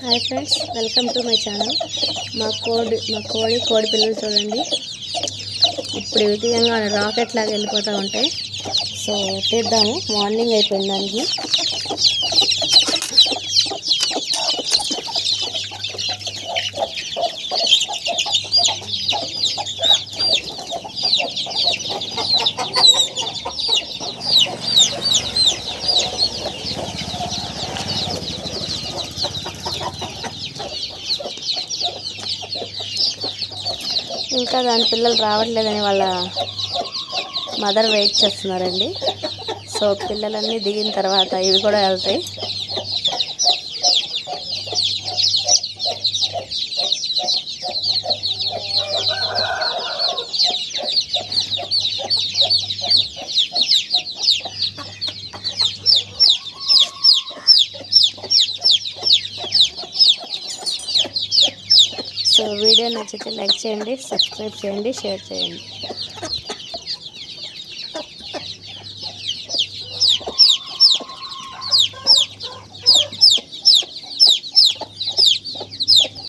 Hi friends, welcome to my channel. మా కోడి పిల్లలు చూడండి. ఇప్పుడు ఈ విధంగా రాకెట్ లాగా వెళ్ళిపోతూ ఉంటాయి. సో తీద్దాము. మార్నింగ్ అయిపోయింది దానికి. ఇంకా దాని పిల్లలు రావట్లేదని వాళ్ళ మదర్ వెయిట్ చేస్తున్నారండి. సో పిల్లలన్నీ దిగిన తర్వాత ఇవి కూడా వెళ్తాయి. సో వీడియో నచ్చితే లైక్ చేయండి, సబ్స్క్రైబ్ చేయండి, షేర్ చేయండి.